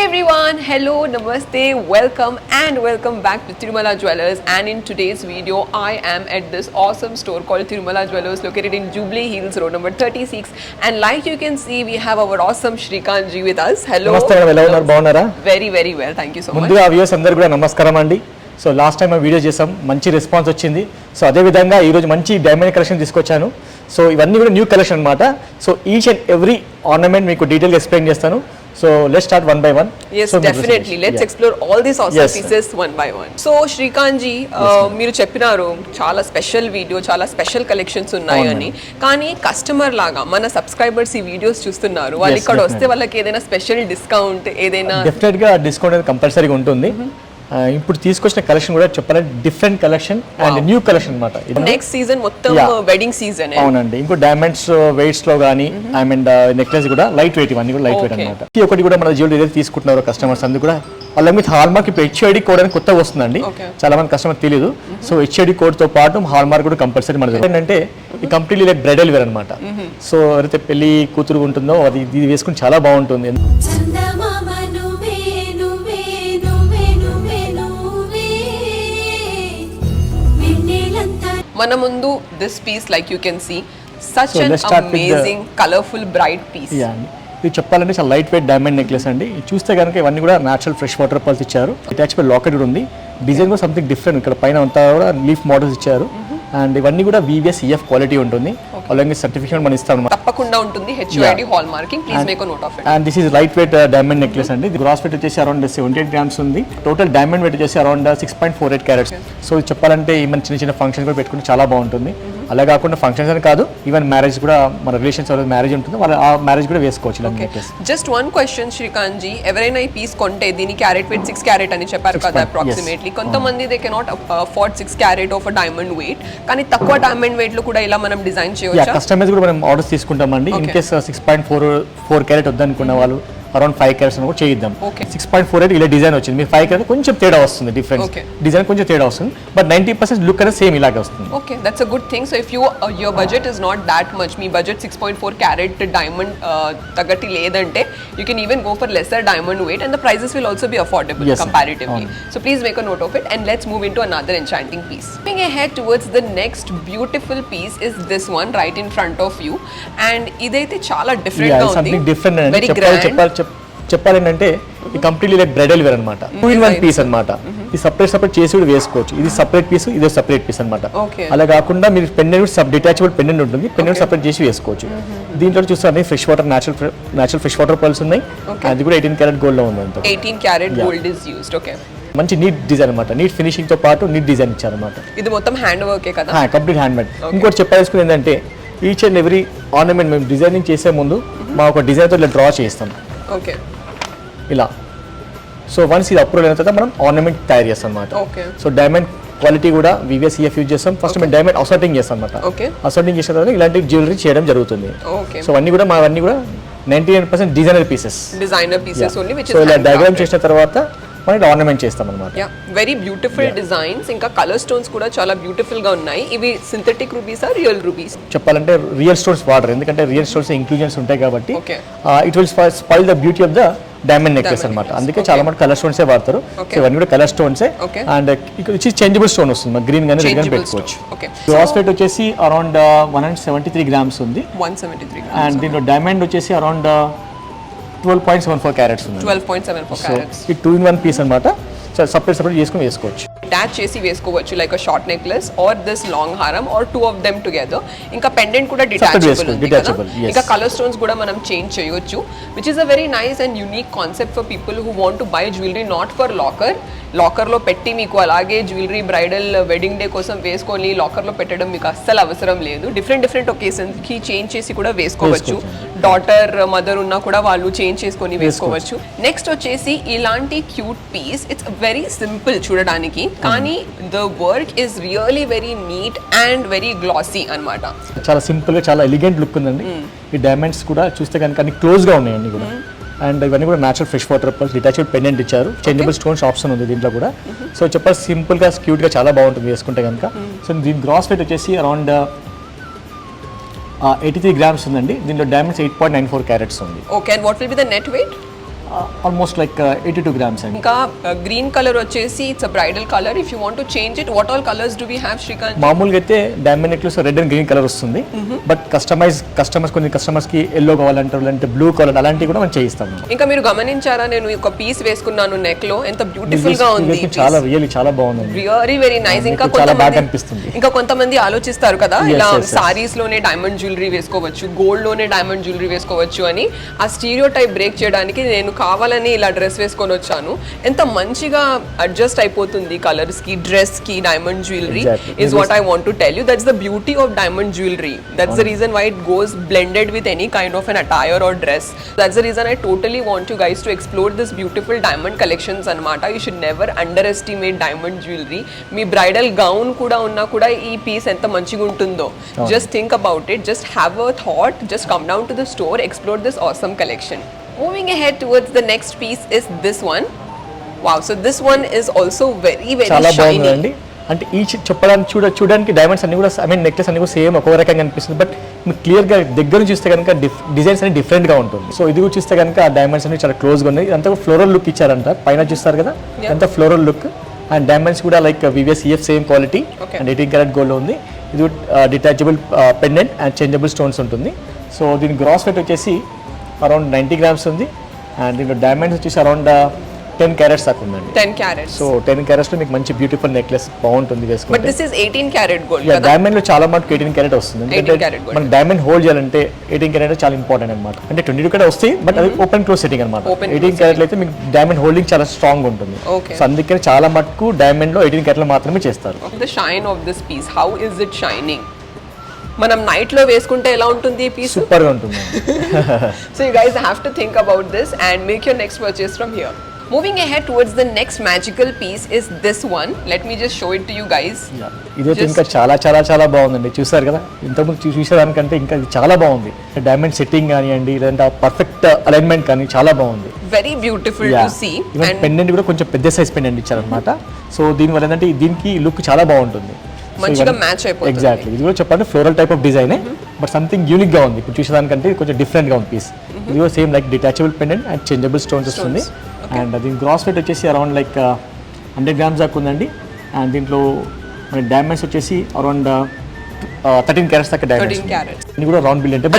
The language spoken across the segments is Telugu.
everyone, hello, namaste, welcome back to Tirumala Jewellers, and in today's video I am at this awesome store called Tirumala Jewellers located in Jubilee Hills Road number 36, and like you can see we have our awesome Shrikant ji with us. Hello. Namaste madam, ఎలా ఉన్నారు బాగున్నారా? Very well, thank you so much. ముందుగా వ్యూవర్స్ అందరికీ కూడా నమస్కారం అండి. సో లాస్ట్ టైం వీడియో చేసాం, మంచి రెస్పాన్స్ వచ్చింది. సో అదే విధంగా ఈ రోజు మంచి డైమండ్ కలెక్షన్ తీసుకొచ్చాను. సో ఇవన్నీ కూడా న్యూ కలెక్షన్ అన్నమాట. So each and every ornament మీకు డీటెయిల్ గా ఎక్స్ప్లెయిన్ చేస్తాను. So let's start one by one. Yes, so definitely. Let's explore all these awesome pieces one by one. So Shrikant ji, మీరు చెప్పినారు చాలా స్పెషల్ వీడియో, చాలా స్పెషల్ కలెక్షన్స్ ఉన్నాయని. కానీ కస్టమర్ లాగా మన సబ్స్క్రైబర్స్ ఈ వీడియోస్ చూస్తున్నారు. వాళ్ళు ఇక్కడ వస్తే వాళ్ళకి ఏదైనా స్పెషల్ డిస్కౌంట్ ఏదైనా? డెఫినెట్ గా డిస్కౌంట్ అనేది కంపల్సరీగా ఉంటుంది. ఇప్పుడు తీసుకొచ్చిన కలెక్షన్ కూడా చెప్పాలంటే different collection and new collection అన్నమాట. నెక్స్ట్ సీజన్ మొత్తం వెడ్డింగ్ సీజన్. అవునండి. ఇంకో డైమండ్స్ వెయిట్స్ లో గానీ ఐ మీన్ నెక్లెస్ కూడా లైట్ వెయిట్, ఇవన్నీ కూడా లైట్ వెయిట్ అన్నమాట. ఈ ఒకటి కూడా మన జ్యువెలరీ ఏదైతే తీసుకుంటున్నారో కస్టమర్స్ అందరూ కూడా అలాగే విత్ హాల్ మార్క్ ఇప్పుడు హెచ్ఐడి కోడ్ అని కొత్తగా వస్తుందండి. చాలా మంది కస్టమర్ తెలియదు. సో హెచ్ఐడి కోడ్ తో పాటు హాల్ మార్క్ కూడా కంపల్సరీ మనది. ఏంటంటే ఈ కంప్లీట్లీ లైక్ బ్రైడల్ వేర్ అనమాట. సో ఎవరైతే పెళ్లి కూతురు ఉంటుందో అది ఇది వేసుకుని చాలా బాగుంటుంది. మన ముందు this piece like you can see such an amazing colorful bright piece. ఇది చెప్పాలంటే చాలా లైట్ వెయిట్ డైమండ్ నెక్లెస్ అండి. చూస్తే కనుక ఇవన్నీ కూడా న్యాచురల్ ఫ్రెష్ వాటర్ పల్స్ ఇచ్చారు. అటాచబుల్ లాకెట్ కూడా ఉంది. డిజైన్ కూడా సంథింగ్ డిఫరెంట్. ఇక్కడ పైన అంతా కూడా లీఫ్ మోడల్స్ ఇచ్చారు. అండ్ ఇవన్నీ కూడా VVS EF క్వాలిటీ ఉంటుంది. అలాగే సర్టిఫికేట్ మనం ఇస్తాం. తప్పకుండా ఉంటుంది HUID hall marking. Please make a note of it. And this is light weight diamond necklace అండి. గ్రాస్ వెయిట్ వచ్చేసి అరౌండ్ 78 గ్రామ్స్ ఉంది. టోటల్ డైమండ్ వెయిట్ వచ్చేసి అరౌండ్ 6.48 క్యారెట్స్. సో ఇది చెప్పాలంటే ఈవెన్ చిన్న ఫంక్షన్స్ కూడా పెట్టుకుంటే చాలా బాగుంటుంది. అలా కాకుండా ఫంక్షన్స్ అని కాదు, ఈవెన్ మ్యారేజ్ కూడా మన రిలేషన్స్ ఎవరైతే మ్యారేజ్ ఉంటుంది వాళ్ళ ఆ మ్యారేజ్ కూడా వేసుకోవచ్చు. Just one question Shrikant ji, ఎవరైనా ఈ పీస్ కొంటే దీని క్యారెట్ వెయిట్ 6 క్యారెట్ అని చెప్పారు కదా అప్రాక్సిమేట్లీ. కొంతమంది they cannot afford 6 carat of diamond weight, కానీ తక్కువ డైమండ్ వెయిట్ లో కూడా ఇలా మనం డిజైన్ చేయొచ్చా? కస్టమైజ్ కూడా మనం ఆర్డర్స్ తీసుకుంటామండి. ఇన్ కేస్ 6.4 క్యారెట్ వద్దనుకున్న వాళ్ళు అరౌండ్ 5 క్యారెట్స్ కూడా చేయిద్దాం. 6.48 ఇలా డిజైన్ వచ్చింది. మీరు 5 క్యారెట్ కొంచెం తేడా వస్తుంది, డిఫరెన్స్ డిజైన్ కొంచెం తేడా వస్తుంది, బట్ 90% లుక్ అనేది సేమ్ ఇలాగే వస్తుంది. Okay, that's a good thing. So if your budget is not that much, మీ బడ్జెట్ 6.4 క్యారెట్ డైమండ్ తగ్గట్టి లేదంటే you can even go for lesser diamond weight and the prices will also be affordable comparatively. So please make a note of it and let's move into another enchanting piece. Moving ahead towards the next beautiful piece is this one right in front of you, and ఇదైతే చాలా డిఫరెంట్ గా ఉంది. Very grand. చెప్పాలంటే ఇది కంప్లీట్లీ లైక్ బ్రైడల్ వేర్ అనమాట. 2-in-1 పీస్ అనమాట. ఇది సపరేట్ చేసి కూడా వేసుకోవచ్చు. ఇది సపరేట్ పీస్, ఇదే సపరేట్ పీస్ అనమాట. అలా కాకుండా మీరు పెండెంట్ డిటాచబుల్ పెండెంట్ ఉంటుంది, పెండెంట్ సపరేట్ చేసి వేసుకోవచ్చు. దీంట్లో చూస్తే fresh water natural fresh water pearls ఉన్నాయి. అది కూడా 18 క్యారెట్ గోల్డ్ లో ఉంది. 18 carat gold is used. Okay, మంచి నీట్ డిజైన్ అనమాట. నీట్ ఫినిషింగ్ తో పాటు నీట్ డిజైన్ ఇచ్చారన్నమాట. ఇది మొత్తం హ్యాండ్ వర్కే కదా? Complete hand made. ఇంకోటి చెప్పాల్సుకుని ఏంటంటే ఈచ్ అండ్ ఎవ్రీ ఆర్నమెంట్ మేము డిజైనింగ్ చేసే ముందు మా ఒక డిజైన్ తో ఇలా డ్రా చేస్తాం. ఓకే, ఇలా. సో వన్స్ ఇది అప్రూవల్ అయిన తర్వాత మనం ఆర్నమెంట్ తయారు చేస్తాం అన్నమాట. సో డైమండ్ క్వాలిటీ కూడా VVS EF యూజ్ చేస్తాం. ఫస్ట్ మేము డైమండ్ అసార్టింగ్ చేస్తాం అన్నమాట. అసార్టింగ్ చేసిన తర్వాత ఇలాంటి జ్యువెలరీ చేయడం జరుగుతుంది. సో అన్నీ కూడా 99% డిజైనర్ పీసెస్. సో ఇలా డయాగ్రామ్ చేసిన తర్వాత మనం ఆర్నమెంట్ చేస్తాం అన్నమాట. Very beautiful designs. ఇంకా కలర్ స్టోన్స్ కూడా చాలా బ్యూటిఫుల్ గా ఉన్నాయి. ఇవి సింథటిక్ రూబీస్ ఆ రియల్ రూబీస్? చెప్పాలంటే రియల్ స్టోన్స్ వాడరు, ఎందుకంటే రియల్ స్టోన్స్ ఇంక్లూజన్స్ ఉంటాయి కాబట్టి it will spoil the beauty of the diamond necklace అనమాట. అందుకే చాలా మంది కలర్ స్టోన్స్ వాడతారు. సో ఇవన్నీ కూడా కలర్ స్టోన్స్. అండ్ ఇక్కడ చేంజబుల్ స్టోన్ వస్తుంది, గ్రీన్ గానీ రెడ్ గానీ పెట్టుకోవచ్చు. గ్రాస్ వెయిట్ వచ్చేసి అరౌండ్ 173 గ్రామ్స్ ఉంది. 173 గ్రామ్స్. అండ్ దీంట్లో డైమండ్ వచ్చేసి అరౌండ్ 12.74 క్యారెట్స్ ఉంది. 12.74 క్యారెట్స్. ఈ 2-in-1 పీస్ అనమాట. సపరేట్ చేసుకుని వేసుకోవచ్చు. అటాచ్ చేసి వేసుకోవచ్చు, like a short necklace or this long హారం ఆర్ 2 of them together. ఇంకా పెండెంట్ కూడా డిటాచబుల్ ఉంది కదా. ఇంకా కలర్ స్టోన్స్ కూడా మనం చేంజ్ చేయొచ్చు, which is a very nice and unique concept for people who want to buy jewellery not for locker లో పెట్టి మీకు అలాగే జ్యువెలరీ బ్రైడల్ వెడ్డింగ్ డే కోసం వేసుకొని లాకర్ లో పెట్టడం మీకు అస్సలు అవసరం లేదు. డిఫరెంట్ ఒకేషన్స్ కి చేంజ్ చేసి కూడా వేసుకోవచ్చు. డాటర్ మదర్ ఉన్నా కూడా వాళ్ళు చేంజ్ చేసుకొని వేసుకోవచ్చు. నెక్స్ట్ వచ్చేసి ఇలాంటి cute piece. It's very simple చూడడానికి, కానీ the work is really very neat and very glossy అన్నమాట. చాలా సింపుల్ గా చాలా ఎలిగెంట్ లుక్ ఉందండి. ఈ డైమండ్స్ కూడా చూస్తే కనుక అన్ని క్లోజ్ గా ఉన్నాయండి కూడా. అండ్ ఇవన్నీ కూడా natural fresh water pulse, detachable pendant ఇచ్చారు, చేంజబుల్ స్టోన్స్ ఆప్షన్ ఉంది దీంట్లో కూడా. సో చెప్పాలి సింపుల్ గా క్యూట్ గా చాలా బాగుంటుంది వేసుకుంటే కనుక. సో దీని గ్రాస్ వెయిట్ వచ్చేసి అరౌండ్ 83 గ్రామ్స్ ఉందండి. దీంట్లో డైమండ్స్ 8.94 క్యారెట్స్ ఉంది. Okay, and what will be the net weight? Almost like 82 grams అండి. ఇంకా గ్రీన్ కలర్ వచ్చేసి it's a bridal colour. If you want to change it, what all colours do we have Shrikant? మామూలుగా అయితే diamond necklace red and green colour వస్తుంది, బట్ కస్టమర్స్ కొన్ని కస్టమర్స్ కి ఎల్లో కావాలంటారు, లేదంటే బ్లూ కలర్, అలాంటివి కూడా మనం చేయిస్తాం. ఇంకా మీరు గమనించారా, నేను ఒక పీస్ వేసుకున్నాను నెక్ లో, ఎంత బ్యూటిఫుల్ గా ఉంది. చాలా రియల్లీ చాలా బాగుంది, వెరీ నైస్. ఇంకా చాలా బాగా అనిపిస్తుంది. ఇంకా కొంతమంది ఆలోచిస్తారు కదా, ఇలా సారీస్ లోనే డైమండ్ జ్యువెలరీ వేసుకోవచ్చు, గోల్డ్ లోనే డైమండ్ జ్యువెలరీ వేసుకోవచ్చు అని. ఆ స్టీరియో టైప్ బ్రేక్ చేయడానికి నేను కావాలని ఇలా డ్రెస్ వేసుకొని వచ్చాను. ఎంత మంచిగా అడ్జస్ట్ అయిపోతుంది కలర్స్ కి, డ్రెస్ కి. Diamond jewellery is what I want to tell you. That's the beauty of diamond jewellery. That's the reason why it goes blended with any kind of an attire or dress. That's the reason I totally want you guys to explore this beautiful diamond collections anamata. You should never underestimate diamond jewelry. Me bridal gown కూడా ఉన్నా కూడా ఈ పీస్ ఎంత మంచిగా ఉంటుందో. Just think about it. Just have a thought. Just come down to the store, explore this awesome collection. Moving ahead towards the next piece is this one. Wow, so this one is also very చాలా shiny. బాగుందండి. అంటే ఈ చెప్పడానికి చూడడానికి డైమండ్స్ అన్ని కూడా, ఐ మీన్ నెక్లెస్ అన్ని కూడా సేమ్ ఒక్కో రకంగా అనిపిస్తుంది, బట్ మీకు క్లియర్గా దగ్గర చూస్తే కనుక డిజైన్స్ అన్ని డిఫరెంట్గా ఉంటుంది. సో ఇది కూడా చూస్తే కనుక ఆ డైమండ్స్ అన్ని చాలా క్లోజ్గా ఉన్నాయి. ఇదంతా ఫ్లోరల్ లుక్ ఇచ్చారంట, పైన చూస్తారు కదా, అంతా ఫ్లోరల్ లుక్. అండ్ డైమండ్స్ కూడా like VVS same quality and 18 karat gold ఉంది. ఇది detachable pendant and changeable stones ఉంటుంది. సో దీని గ్రాస్ వెయిట్ వచ్చేసి అరౌండ్ 90 grams ఉంది. అండ్ దీంట్లో డైమండ్స్ వచ్చేసి అరౌండ్ 10 carats దాకా ఉందండి. 10 carats. సో 10 carats లో మీకు మంచి బ్యూటిఫుల్ నెక్లెస్ బాగుంటుంది వేసుకుంటే. But this is 18 karat gold. Diamond లో చాలా మటుకు 18 karat వస్తుంది. ఎందుకంటే మన డైమండ్ హోల్డ్ చేయాలంటే 18 karat చాలా ఇంపార్టెంట్ అనమాట. అంటే 22 karat వస్తాయి, బట్ అది ఓపెన్ క్లోజ్ సెట్టింగ్ అనమాట. 18 karat అయితే మీకు డైమండ్ హోల్డింగ్ చాలా స్ట్రాంగ్ ఉంటుంది. సో అందుకని చాలా మటుకు డైమండ్ లో 18 karat లో మాత్రమే చేస్తారు. The shine of this piece, how is it shining? మనం నైట్ లో వేసుకుంటే ఎలా ఉంటుంది ఈ పీస్? సూపర్ గా ఉంటుంది. So you guys have to think about this and make your next purchase from here. Moving ahead towards the next magical piece is this one. Let me just show it to you guys. ఇదైతే ఇంకా చాలా చాలా చాలా బాగుందండి. చూసారు కదా, ఇంతకుముందు చూసేదానికంటే ఇంకా ఇది చాలా బాగుంది. డైమండ్ సెట్టింగ్ కానివ్వండి, లేదంటే పర్ఫెక్ట్ అలైన్మెంట్ కానీ చాలా బాగుంది. Very beautiful to see. And pendant కూడా కొంచెం పెద్ద సైజ్ పెండెంట్ ఇచ్చారనమాట. సో దీనివల్ల ఏంటంటే దీనికి లుక్ చాలా బాగుంటుంది, మంచిగా మ్యాచ్ అయిపోతుంది. ఎగ్జాక్ట్లీ. ఇది కూడా చెప్పండి floral type of design, but something unique గా ఉంది. ఇప్పుడు చూసేదానికంటే కొంచెం డిఫరెంట్ గా ఉంది పీస్. ఇది కూడా same like detachable pendant and changeable stones వస్తుంది. అండ్ దీని గ్రాస్ వెయిట్ వచ్చేసి అరౌండ్ లైక్ 100 grams దాకా ఉందండి. అండ్ దీంట్లో మన డైమండ్స్ వచ్చేసి అరౌండ్ 13 carats దాకా డైమండ్స్. అన్ని కూడా రౌండ్ బిల్ అంటే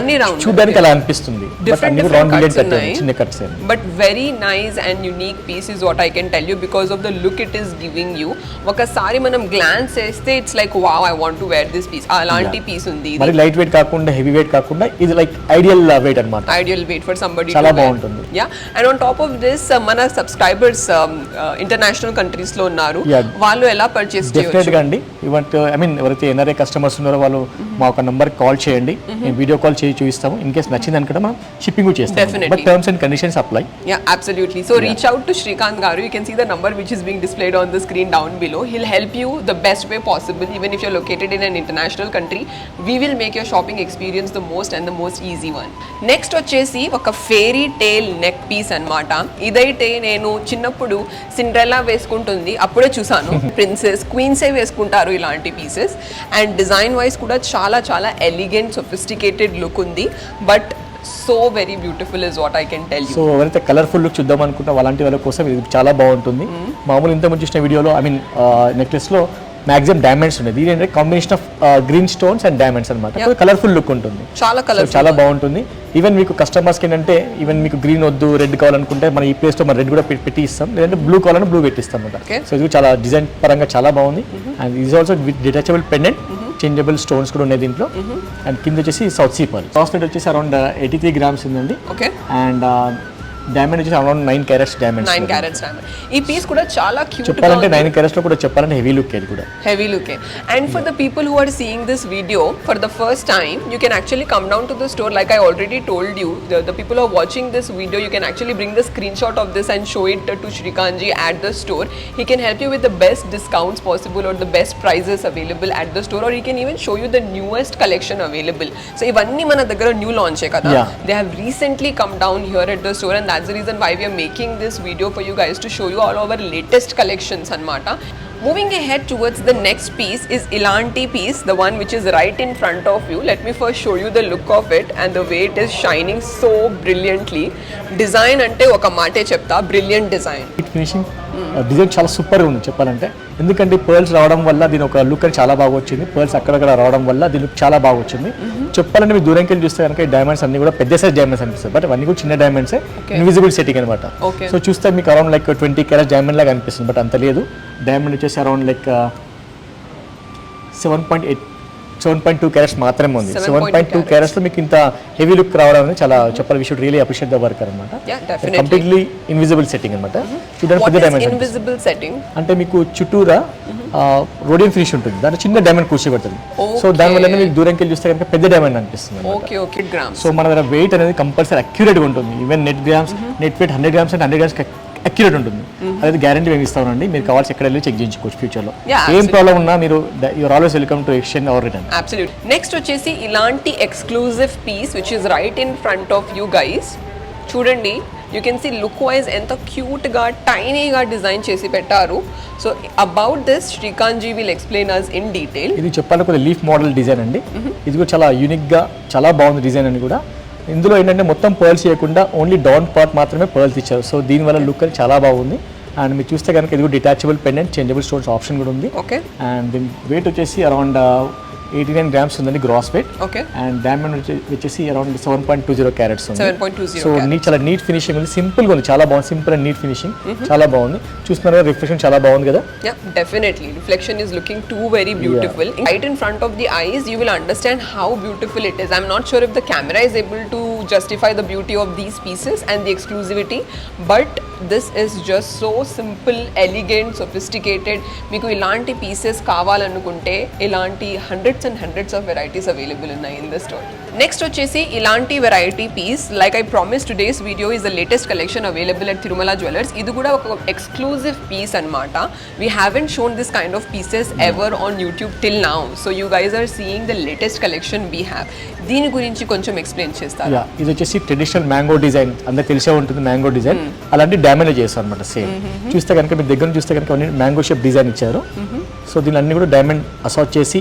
చూడడానికి అలా అనిపిస్తుంది, బట్ అన్ని కూడా రౌండ్ బిల్ కట్, చిన్న cuts. But very nice and unique piece is what I can tell you because of the look it is giving you. ఒకసారి మనం గ్లాన్స్ చేస్తే it's like wow, I want to wear this piece. అలాంటి పీస్ ఉంది. మరి లైట్ వెయిట్ కాకుండా హెవీ వెయిట్ కాకుండా ఇది లైక్ ఐడియల్ వెయిట్ అన్నమాట. Ideal weight for somebody. చాలా బాగుంటుంది. Yeah, and on top of this మన సబ్స్క్రైబర్స్ ఇంటర్నేషనల్ కంట్రీస్ లో ఉన్నారు. వాళ్ళు ఎలా పర్చేస్ చేయొచ్చు? డెఫినెట్ గా అండి. ఐ మీన్ ఎవరైతే NRA కస్టమర్స్ ఉన్నారో వాళ్ళు మా ఒక నంబర్ కాల్ చేయండి, నేను వీడియో కాల్ చేసి చూపిస్తాము. ఇన్ కేస్ నచ్చింది అనుకుంటే మనం షిప్పింగ్ చేస్తాం, but terms and conditions apply. Yeah, absolutely. So reach out to Shrikant Garu. You can see the number which is being displayed on the screen down below. He'll help you the best way possible. Even if you're located in an international country, we will make your shopping experience the most and the most easy one. Next వచ్చేసి ఒక ఫెయిరీ టేల్ నెక్ పీస్ అన్నమాట. ఇదైతే నేను చిన్నప్పుడు సిండ్రెల్లా వేసుకుంటుంది అప్పుడే చూసాను. ప్రిన్సెస్, క్వీన్సే వేసుకుంటారు ఇలాంటి పీసెస్. అండ్ డిజైన్ వైజ్ కూడా చాలా చాలా ఎలిగెంట్, సొఫిస్టికేటెడ్ లుక్ ఉంది. But so very beautiful is what I can tell you. So ఎవరైతే కలర్ఫుల్ లుక్ చూద్దాం అనుకుంటే అలాంటి వాళ్ళ కోసం ఇది చాలా బాగుంటుంది. మామూలు ఇంత ముందు చూసిన వీడియోలో ఐ మీన్ నెక్లెస్ లో మాక్సిమం డైమండ్స్ ఉన్నాయి. ఇది ఏంటంటే combination of green stones and diamonds అనమాట. కలర్ఫుల్ లుక్ ఉంటుంది, చాలా బాగుంటుంది. ఈవెన్ మీకు కస్టమర్స్కి ఏంటంటే ఈవెన్ మీకు గ్రీన్ వద్దు, రెడ్ కావాలనుకుంటే మన ఈ ప్లేస్లో మనం రెడ్ కూడా పెట్టి ఇస్తాం, లేదంటే బ్లూ కావాలని బ్లూ పెట్టిస్తాం అనమాట. సో ఇది చాలా డిజైన్ పరంగా చాలా బాగుంది. And is also with detachable pendant, changeable stones కూడా ఉన్నాయి దీంట్లో. అండ్ కింద వచ్చేసి సౌత్ సీ పర్ల్. కాస్ట్ వచ్చేసి అరౌండ్ 83 grams ఉందండి. అండ్ డైమండ్ వచ్చేసి around 9 carats diamond. 9 carats diamond. ఈ పీస్ కూడా చాలా క్యూట్ గా చెప్పాలంటే 9 carats లో కూడా చెప్పాలంటే హెవీ లుక్ ఇది కూడా. Heavy look. And for the people who are seeing this video for the first time, you can actually come down to the store. Like I already told you, the people are watching this video, you can actually bring the screen shot of this and show it to Shrikant ji at the store. He can help you with the best discounts possible or the best prices available at the store, or he can even show you the newest collection available. So ivanni mana daggara new launch e kada. They have recently come down here at the store, and that's the reason why we are making this video for you guys to show you all our latest collections anamata. Moving ahead towards the next piece is Ilanti piece, the one which is right in front of you. Let me first show you the look of it and the way it is shining so brilliantly. Design ante oka mate chepta, brilliant design. Finishing design చాలా సూపర్గా ఉంది చెప్పాలంటే, ఎందుకంటే పర్ల్స్ రావడం వల్ల దీని ఒక లుక్ అని చాలా బాగా వచ్చింది. పర్ల్స్ అక్కడక్కడ రావడం వల్ల దీని లుక్ చాలా బాగా వచ్చింది. చెప్పాలంటే మీరు దూరంకి వెళ్ళి చూస్తే కనుక ఈ డైమండ్స్ అన్ని కూడా పెద్ద సైజ్ డైమండ్స్ అనిపిస్తాయి, బట్ అవన్నీ కూడా చిన్న డైమండ్స్, ఇన్విజిబుల్ సెట్టింగ్ అనమాట. సో చూస్తే మీకు అరౌండ్ లైక్ 20 క్యారెట్స్ డైమండ్ లాగా అనిపిస్తుంది, బట్ అంత లేదు. డైమండ్ వచ్చేసి అరౌండ్ లైక్ 7.2 క్యారెట్స్ మాత్రమే ఉంది. 7.2 క్యారెట్స్ లో మీకు ఇంత హెవీ లుక్ రావడం అనేది చాలా చెప్పాలి. We should really appreciate the worker అనమాట. కంప్లీట్లీ ఇన్విజిబుల్ సెట్టింగ్ అనమాట. చూడండి పెద్ద డైమండ్ ఇన్విజిబుల్ సెట్టింగ్ అంటే మీకు చుట్టూరా రోడియం ఫినిష్ ఉంటుంది, దాంట్లో చిన్న డైమండ్ కూర్చోబెడుతుంది. సో దానివల్ల మీకు దూరంకి వెళ్ళి చూస్తే కనుక పెద్ద డైమండ్ అనిపిస్తుంది. సో మన దగ్గర వెయిట్ అనేది కంపల్సరీ అక్యురేట్గా ఉంటుంది. ఈవెన్ నెట్ వెయిట్ 100 గ్రామ్స్ అంటే 100 గ్రామ్స్ అక్యురేట్ ఉంటుంది. అదే గ్యారంటీ మేము ఇస్తామండి. మీరు కావాల్సి ఎక్కడ వెళ్ళి చెక్ చేయించుకోవచ్చు ఫ్యూచర్లో. ఏం ప్రాబ్లం ఉన్నా మీరు you're always welcome to exchange or return. Absolute. Next వచ్చేసి ఇలాంటి exclusive piece which is right in front of you guys. చూడండి, you can see look wise ఎంత క్యూట్గా టైనీగా డిజైన్ చేసి పెట్టారు. So about this Srikanth ji will explain us in detail. ఇది చెప్పాలి కొద్దిగా లీఫ్ మోడల్ డిజైన్ అండి. ఇది కూడా చాలా యూనిక్గా చాలా బాగుంది డిజైన్ అని కూడా. ఇందులో ఏంటంటే మొత్తం పర్ల్స్ చేయకుండా ఓన్లీ డౌన్ పార్ట్ మాత్రమే పర్ల్స్ ఇచ్చారు. సో దీనివల్ల లుక్ అని చాలా బాగుంది. అండ్ మీరు చూస్తే కనుక ఇది కూడా detachable pendant, changeable stones option కూడా ఉంది. ఓకే. అండ్ దీని వెయిట్ వచ్చేసి అరౌండ్ 89 గ్రామ్స్ ఉందండి gross weight. Okay. And diamond వచ్చేసి అరౌండ్ 7.20 క్యారెట్స్ ఉంది. 7.20. సో చాలా నీట్ ఫినిషింగ్ ఉంది, సింపుల్గా ఉంది, చాలా బాగుంది. సింపుల్ అండ్ నీట్ ఫినిషింగ్ చాలా బాగుంది. చూస్తున్నారు కదా, రిఫ్లెక్షన్ చాలా బాగుంది కదా. Yeah, definitely. Reflection is looking too very beautiful. Yeah. Right in front of the eyes, you will understand how beautiful it is. I'm not sure if the camera is able to justify the beauty of these pieces and the exclusivity, but this is just so simple, elegant, sophisticated. మీకు ఇలాంటి pieces కావాలనుకుంటే ఇలాంటి hundreds and hundreds of varieties available in the store. Next వచ్చేసి ఇలాంటి variety piece, like I promised, today's video is the latest collection available at Tirumala Jewellers. ఇది కూడా ఒక exclusive piece అన్నమాట. We haven't shown this kind of pieces ever on YouTube till now. So you guys are seeing the latest collection we have. దీని గురించి కొంచెం ఎక్స్ప్లెయిన్ చేస్తారు. ఇది వచ్చేసి ట్రెడిషనల్ మ్యాంగో డిజైన్, అందరికి తెలిసే ఉంటుంది మ్యాంగో డిజైన్. అలాంటి డామేజ్ చేస్తాం అనమాట సేమ్. చూస్తే కనుక మీ దగ్గర చూస్తే కనుక మ్యాంగో షేప్ డిజైన్ ఇచ్చారు. సో దీని అన్ని కూడా డైమండ్ అసార్ట్ చేసి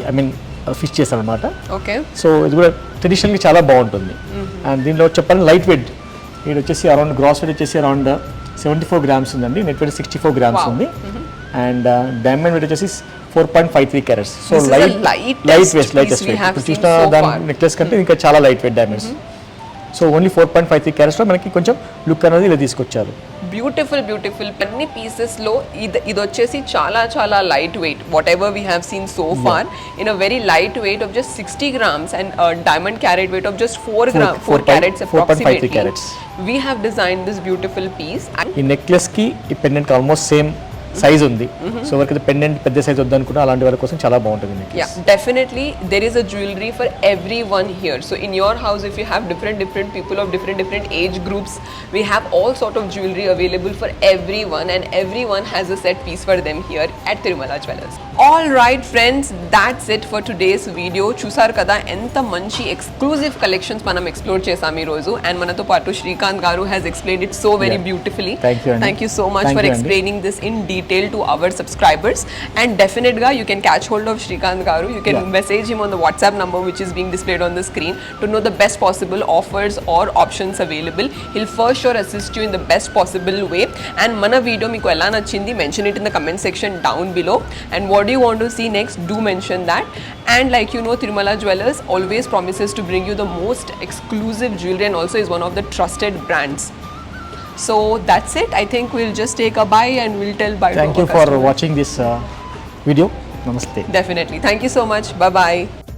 ఫిక్స్ చేస్తాం అనమాట. ఓకే. సో ఇది కూడా ట్రెడిషనల్గా చాలా బాగుంటుంది. అండ్ దీనిలో చెప్పాలని లైట్ వెయిట్, ఇది వచ్చేసి అరౌండ్ గ్రాస్ వెయిట్ వచ్చేసి అరౌండ్ 74 గ్రామ్స్ ఉందండి, నెట్ వెయిట్ 64 గ్రామ్స్ ఉంది. అండ్ డైమండ్ వెయిట్ వచ్చేసి 4.53 క్యారెట్స్. So light weight. ఇప్పుడు చూసిన దాని నెక్లెస్ కంటే ఇంకా చాలా light wait diamonds. So only 4.53 క్యారెట్స్లో మనకి కొంచెం లుక్ అనేది ఇలా తీసుకొచ్చారు. బ్యూటిఫుల్ బ్యూటిఫుల్ అన్ని పీసెస్లో ఇది వచ్చేసి చాలా చాలా light weight. Whatever we have seen so far in a very light weight of just 60 grams and diamond carat weight of just 4 carats approximately. We have designed this beautiful piece. ఈ నెక్లెస్ కి ఈ పెండెంట్ ఆల్మోస్ట్ సేమ్ సైజ్ ఉంది. సో ఎవరికైతే పెండెంట్ పెద్ద సైజ్ వద్దనుకుంటే అలాంటి వాళ్ళ కోసం చాలా బాగుంటుంది. Yeah, definitely there is a jewelry for everyone here. So in your house, if you have different people of different age groups, we have all sort of jewelry available for everyone, and everyone has a set piece for them here at Tirumala Jewellers. All right friends, that's it for today's video. చూసారు కదా ఎంత మంచి ఎక్స్క్లూజివ్ కలెక్షన్స్ మనం ఎక్స్ప్లోర్ చేసాం ఈ రోజు. అండ్ మనతో పాటు శ్రీకాంత్ గారు has explained it so very beautifully. Thank you so much for explaining this in detail to our subscribers. And definitely you can catch hold of Shrikant Garu. You can message him on the WhatsApp number which is being displayed on the screen to know the best possible offers or options available. He'll for sure assist you in the best possible way. And mana video meeku ela nachindi, mention it in the comment section down below. And what do you want to see next, do mention that. And like you know, Tirumala Jewellers always promises to bring you the most exclusive jewelry and also is one of the trusted brands. So that's it. I think we'll just take a bye and we'll tell bye. Thank you for watching this video. Namaste. Definitely. Thank you so much. Bye bye.